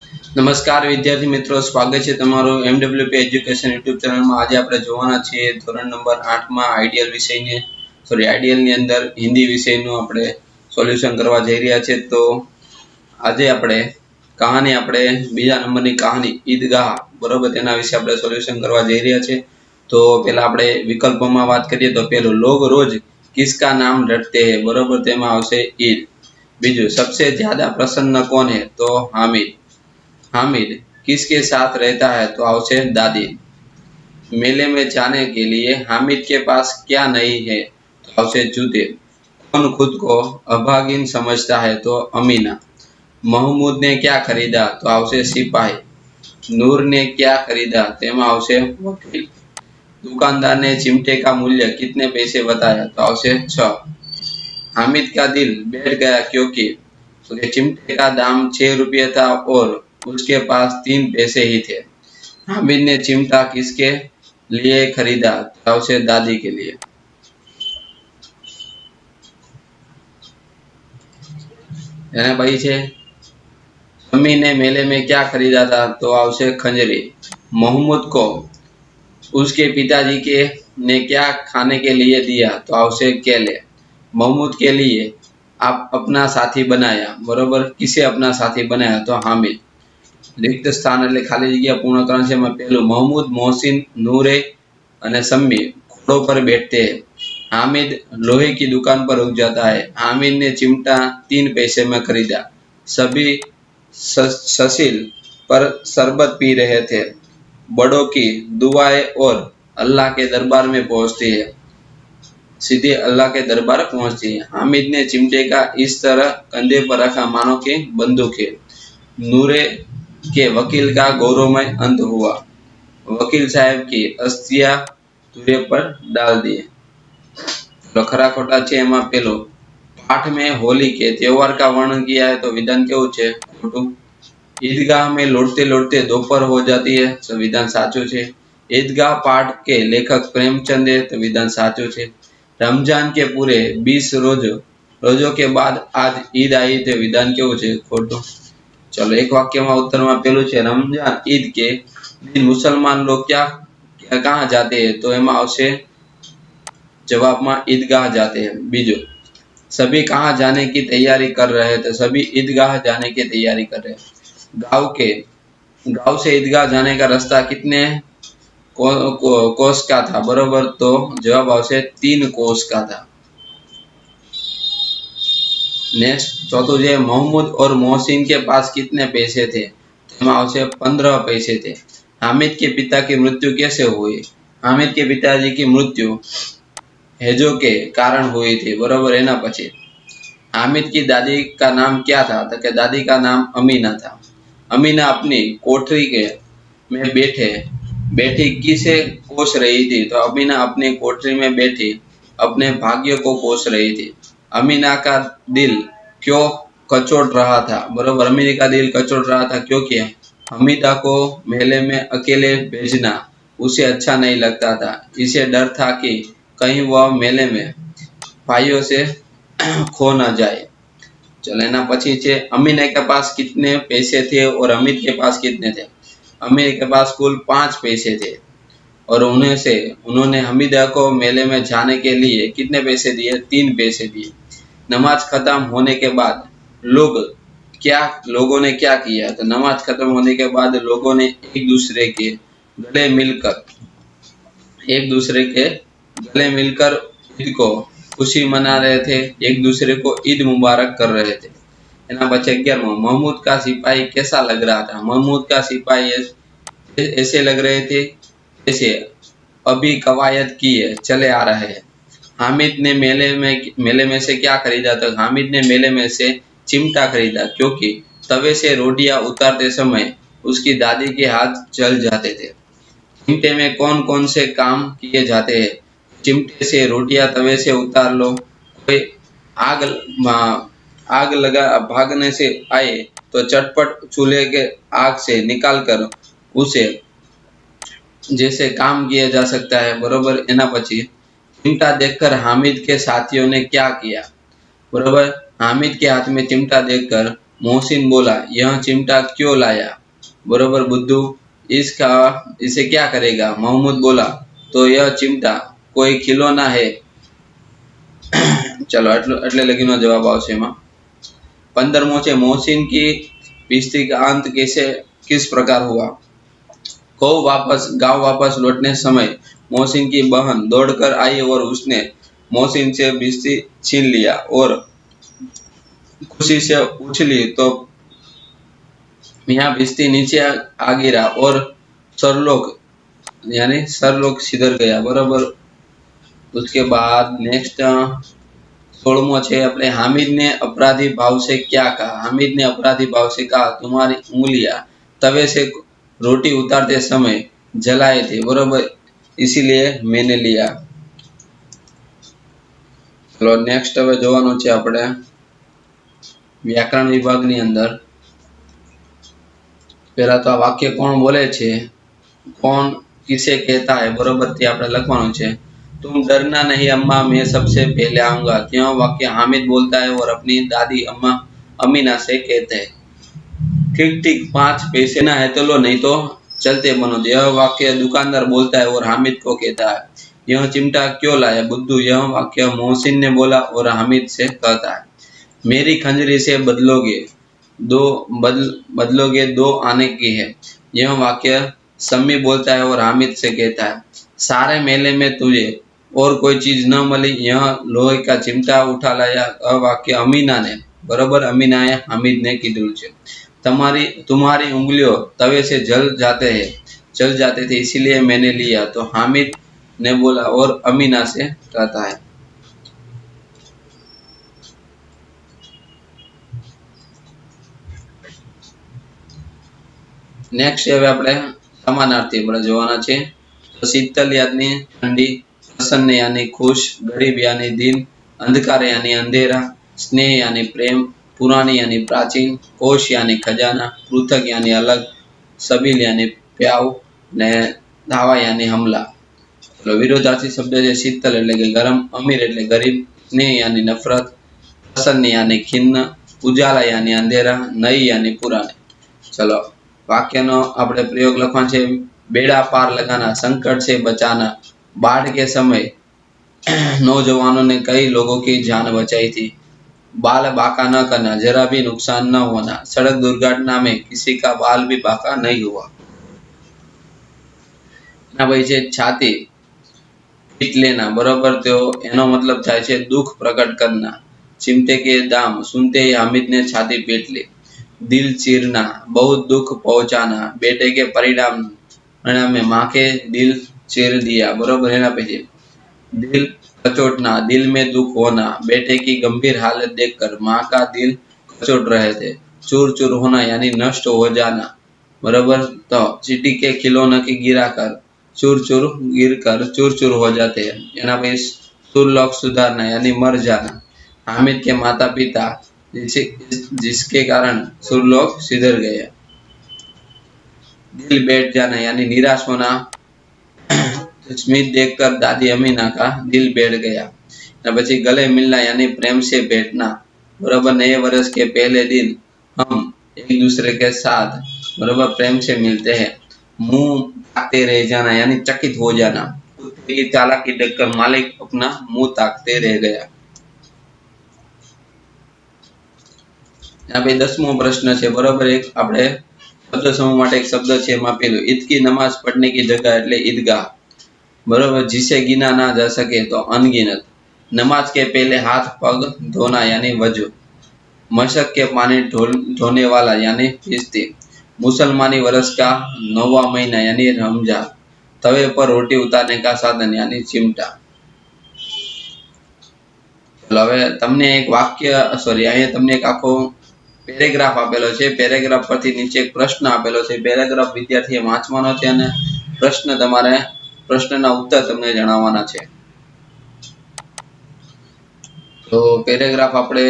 નમસ્કાર વિદ્યાર્થી મિત્રો, સ્વાગત છે તમારું એમડબ્લ્યુપી એજ્યુકેશન યુટ્યુબ ચેનલમાં। આજે આપણે જોવાના છીએ ધોરણ નંબર 8 માં આઈડિયલ ની અંદર હિન્દી વિષયનું આપણે સોલ્યુશન કરવા જઈ રહ્યા છે। તો આજે આપણે બીજા નંબરની કહાની ઈદગાહ, બરોબર, તેના વિશે આપણે સોલ્યુશન કરવા જઈ રહ્યા છે। તો પહેલા આપણે વિકલ્પોમાં વાત કરીએ તો પહેલું, લોગ રોજ કિસકા નામ રટતે હૈ, બરોબર, તેમાં આવશે ઈદ। બીજું, सबसे ज्यादा प्रसन्न कौन है, तो हामिद। हामिद किसके साथ रहता है, तो आवशे दादी। मेले में जाने के लिए हामिद के पास क्या नहीं है, तो आवशे जूते। कौन खुद को अभागिन समझता है, तो अमीना। महमूद ने क्या खरीदा, तो आवशे सिपाही। नूर ने क्या खरीदा, तेमा आवशे वकील। दुकानदार ने चिमटे का मूल्य कितने पैसे बताया, तो आवशे 6। हामिद का दिल बैठ गया क्योंकि, तो चिमटे का दाम 6 रुपये था और उसके पास 3 पैसे ही थे। हामिद ने चिमटा किसके लिए खरीदा, तो उसे दादी के लिए। भाई छे, अम्मी ने मेले में क्या खरीदा था, तो आवशे खंजरी। मोहम्मद को उसके पिताजी के ने क्या खाने के लिए दिया, तो आवशे केले। मोहम्मद के लिए आप अपना साथी बनाया, बरोबर, किसे अपना साथी बनाया, तो हामिद। रिक्त स्थान એટલે ખાલી જગ્યા પૂર્ણ કરણ છે। એમાં પહેલું, મોહમ્મદ, મોહસિन, नूरे અને सम्मी घोड़ों पर बैठते हैं। हामिद लोहे की दुकान पर रुक जाता है। हामिद ने चिमटा 3 पैसे में खरीदा। सभी ससील पर शरबत पी रहे थे। बड़ों की दुआएं और अल्लाह के दरबार में पहुंचती है, सीधे अल्लाह के दरबार पहुंचती है। हामिद ने चिमटे का इस तरह कंधे पर रखा मानो कि बंदूक है। नूरे के वकील का गौरवमय अंत हुआ। वकील साहब की अस्थियां धुरे पर डाल दिए। तो खरा खोटा छे एमां पेलो, पाठ में होली के त्योहार का वर्णन किया है, तो विधान केवुं छे, खोटुं। ईदगाह में लौटते लौटते दोपहर हो जाती है, तो विधान साचुं छे। ईदगाह पाठ के लेखक प्रेमचंद है, तो विधान साचुं छे। रमजान के पूरे 20 रोजों के बाद आज ईद आई, तो विधान केवुं छे, खोटुं। चलो एक वाक्य में उत्तर में पेलू है, रमजान ईद के दिन मुसलमान लोग क्या कहाँ जाते हैं, तो एम आवशे जवाब में ईदगाह जाते हैं। बीजो, सभी कहाँ जाने की तैयारी कर रहे हैं, तो सभी ईदगाह जाने की तैयारी कर रहे हैं। गांव से ईदगाह जाने का रास्ता कितने कोस का था, बरोबर, तो जवाब आवशे 3 कोस का था। नेक्स्ट चौथुं जे, मोहम्मद और मोहसिन के पास कितने पैसे थे, तो 15 पैसे थे। हामिद के पिता की मृत्यु कैसे हुई, हामिद के पिताजी की मृत्यु हैजो के कारण हुई थी, बरोबर। एना पछी हामिद की दादी का नाम क्या था, तो कि दादी का नाम अमीना था। अमीना अपनी कोठरी के में बैठी किसे कोस रही थी, तो अमीना अपनी कोठरी में बैठी अपने भाग्य को कोस रही थी। अमीना का दिल क्यों कचोट रहा था, बरोबर, अमीना का दिल कचोट रहा था क्योंकि हमीदा को मेले में अकेले भेजना उसे अच्छा नहीं लगता था। इसे डर था कि कहीं वह मेले में भाइयों से खो न जाए। चलो एना पछी छे, अमीना के पास कितने पैसे थे और हमीद के पास कितने थे। अमीर के पास कुल 5 पैसे थे और उन्होंने हमीदा को मेले में जाने के लिए कितने पैसे दिए, 3 पैसे दिए। नमाज खत्म होने के बाद लोगों ने क्या किया, तो नमाज खत्म होने के बाद लोगों ने एक दूसरे के गले मिलकर ईद को खुशी मना रहे थे, एक दूसरे को ईद मुबारक कर रहे थे। एना पछी 11वां, महमूद का सिपाही कैसा लग रहा था। महमूद का सिपाही ऐसे लग रहे थे जैसे अभी कवायद किए चले आ रहे हैं। हामिद ने मेले में से क्या खरीदा, तो हामिद ने मेले में से चिमटा खरीदा क्योंकि तवे से रोटियां उतारते समय उसकी दादी के हाथ जल जाते थे। चिमटे में कौन कौन से काम किए जाते हैं, चिमटे से रोटियां तवे से उतार लो। कोई आग लगा भागने से आए तो चटपट चूल्हे के आग से निकालकर उसे जैसे काम किया जा सकता है, बरोबर। एना पछी चिमटा देखकर हामिद के साथियों ने क्या किया, बरोबर। हामिद के हाथ में चिमटा देखकर मोहसिन बोला, यह चिमटा क्यों लाया? बरोबर बुद्धू, इसका इसे क्या करेगा? मोहम्मद बोला, तो यह चिमटा कोई खिलौना है। चलो એટલે લગીનો જવાબ આવશે એમાં। 15મો છે मोहसिन की बेइज्जती का अंत कैसे किस प्रकार हुआ? गांव वापस लौटने समय मोहसिन की बहन दौड़कर आई और उसने मोहसिन से बेइज्जती छीन लिया और खुशी से उछली तो यहाँ बेइज्जती नीचे आ गिरा और सरलोक सिधर गया। बराबर। उसके बाद नेक्स्ट 16मो है अपने हामिद ने अपराधी भाव से क्या कहा? हामिद ने अपराधी भाव से कहा, तुम्हारी उंगलियां तवे से रोटी उतारते समय जलाए थे, बराबर, इसीलिए मैंने लिया। चलो नेक्स्ट હવે જોવાનું છે આપણે વ્યાકરણ વિભાગની અંદર। પહેલા તો આ વાક્ય કોણ બોલે છે, कौन किसे कहता है, बराबर થી આપણે લખવાનું છે। तुम डरना नहीं अम्मा, मैं सबसे पहले आऊंगा। यह वाक्य हामिद बोलता है और अपनी दादी अम्मा अमीना से कहते हैं। ठीक ठीक 5 पैसे ना है तो लो, नहीं तो चलते बनो। यह वाक्य दुकानदार बोलता है और हामिद को कहता है। यह चिमटा क्यों लाया? बुद्धू, यह वाक्य मोहसिन ने बोला और हामिद से कहता है। मेरी खंजरी से बदलोगे दो आने की है। यह वाक्य सम्मी बोलता है और हामिद से कहता है। सारे मेले में तुझे और कोई चीज न मिली, यह लोहे का चिमटा उठा लाया। वाक्य अमीना ने, बराबर, अमीना ए हामिद ने कीधुं छे। तुम्हारी उंगलियों तवे से जल जाते थे, इसीलिए मैंने लिया। तो हामिद ने बोला और अमीना से कहता है। नेक्स्ट હવે આપણે સમાનાર્થી આપણે જોવાના છે। તો शीतल यानी ठंडी, प्रसन्न यानी खुश, गरीब यानी दिन, अंधकार यानी अंधेरा, स्नेह यानी प्रेम, पुरानी यानी प्राचीन, कोश यानी खजाना, पृथक यानी अलग, सबील यानी प्याव ने धावा यानी हमला। चलो विरोधार्थी शब्द है शीतल એટલે કે ગરમ, અમીર એટલે ગરીબ, સ્નેહ यानी नफरत, प्रसन्न यानी खिन्न, उजाला यानी अंधेरा, नई यानी पुराने। चलो वाक्यनो આપણે પ્રયોગ લખવાનો છે। बेड़ा पार लगाना, संकट से बचाना, बाढ़ के समय नौजवानों ने कई लोगों की जान बचाई थी, बाल बांका न करना, जरा भी नुकसान न होना, सड़क दुर्घटना में किसी का बाल भी बांका नहीं हुआ। ना भाई છે છાતી पीट लेना, बराबर, तो एनो मतलब થાય છે दुख प्रकट करना। चिमटे के दाम सुनते ही हामिद ने छाती पीट ली। दिल चीरना, बहुत दुख पहुंचाना, बेटे के परिणाम में माँ के दिल चीर दिया, बराबर है ना। पीछे दिल कचोटना, दिल में दुख होना, बेटे की गंभीर हालत देखकर माँ का दिल कचोट रहे थे। चूर चूर होना यानी नष्ट हो जाना, बराबर। तो चीटी के खिलौने की गिरा कर चूर चूर हो जाते हैं। एना पे सुरलोक सुधारना यानी मर जाना। हामिद के माता पिता जिसके कारण सुरलोक सिधर गए। दिल बैठ जाना यानी निराश होना। स्मित देखकर दादी अमीना का दिल बैठ गया। પછી गले मिलना यानी प्रेम से बैठना, बराबर। नए वर्ष के पहले दिन हम एक दूसरे के साथ, बराबर, प्रेम से मिलते हैं। मुंह ताकते रह जाना यानी चकित हो जाना। कुत्ते की चालाकी देखकर मालिक अपना मुंह ताकते रह गया। यहाँ पे 10मो प्रश्न है, बराबर। एक આપણે शब्द समूह માટે एक शब्द है એમાં પેલું ईद की नमाज पढ़ने की जगह એટલે ईदगाह, बराबर। जिसे गिना ना जा सके तो अनगिनत। नमाज के पहले हाथ पग धोना यानी वजू। मशक के पानी ढोने वाला यानी फिस्ती। मुसलमानी वर्ष का 9वां महीना यानी रमजान। तवे पर रोटी उतारने का साधन यानी चिमटा। चलो હવે તમને એક વાક્ય અહીંયા તમને એક આખો પેરેગ્રાફ આપેલો છે। પેરેગ્રાફ પરથી નીચે એક પ્રશ્ન આપેલો છે। પેરેગ્રાફ વિદ્યાર્થીએ વાંચવાનો છે અને પ્રશ્નના ઉત્તર તમને જણાવવાના છે। તો પેરેગ્રાફ આપણે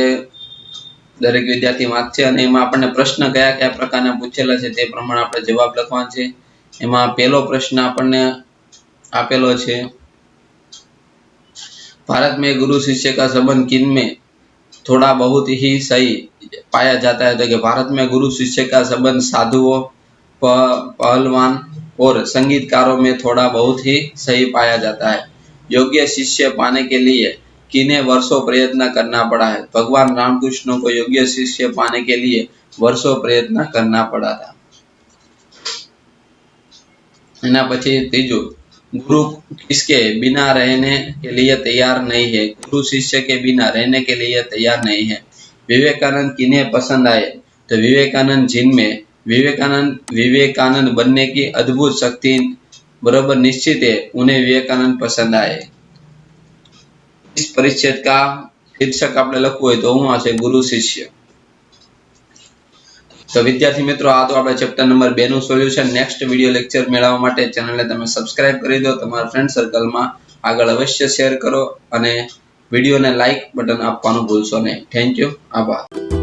દરેક વિદ્યાર્થી વાંચશે અને એમાં આપણને પ્રશ્ન કયા કયા પ્રકારના પૂછેલા છે તે પ્રમાણે આપણે જવાબ લખવાનો છે। એમાં પહેલો પ્રશ્ન આપણને આપેલો છે, भारत में गुरु शिष्य का संबंध किन में थोड़ा बहुत ही सही पाया जाता है? तो कि भारत में गुरु शिष्य का संबंध साधुओं, पहलवान और संगीतकारों में थोड़ा बहुत ही सही पाया जाता है। योग्य शिष्य पाने के लिए किन्हें वर्षों प्रयत्न करना पड़ा है? भगवान रामकृष्ण को योग्य शिष्य पाने के लिए वर्षों प्रयत्न करना पड़ा था। एना पछी तीजू, गुरु किसके बिना रहने के लिए तैयार नहीं है? गुरु शिष्य के बिना रहने के लिए तैयार नहीं है। विवेकानंद किन्हें पसंद आए? तो विवेकानंद जिनमें विवेकानंद बनने की अद्भुत शक्ति बराबर निश्चित है, उन्हें विवेकानंद पसंद आए। इस परिच्छेद का शीर्षक आपने लखવું હોય તો હું હશે? गुरु शिष्य। तो विद्यार्थी मित्रों, आ तो આપણે ચેપ્ટર નંબર 2 નું સોલ્યુશન। નેક્સ્ટ વિડિયો લેક્ચર મેળવવા માટે ચેનલને તમે સબસ્ક્રાઇબ કરી દો, તમારા ફ્રેન્ડ સર્કલમાં આગળ અવશ્ય શેર કરો અને વિડિયોને લાઈક બટન આપવાનું ભૂલશો નહીં। થેન્ક યુ, આભાર।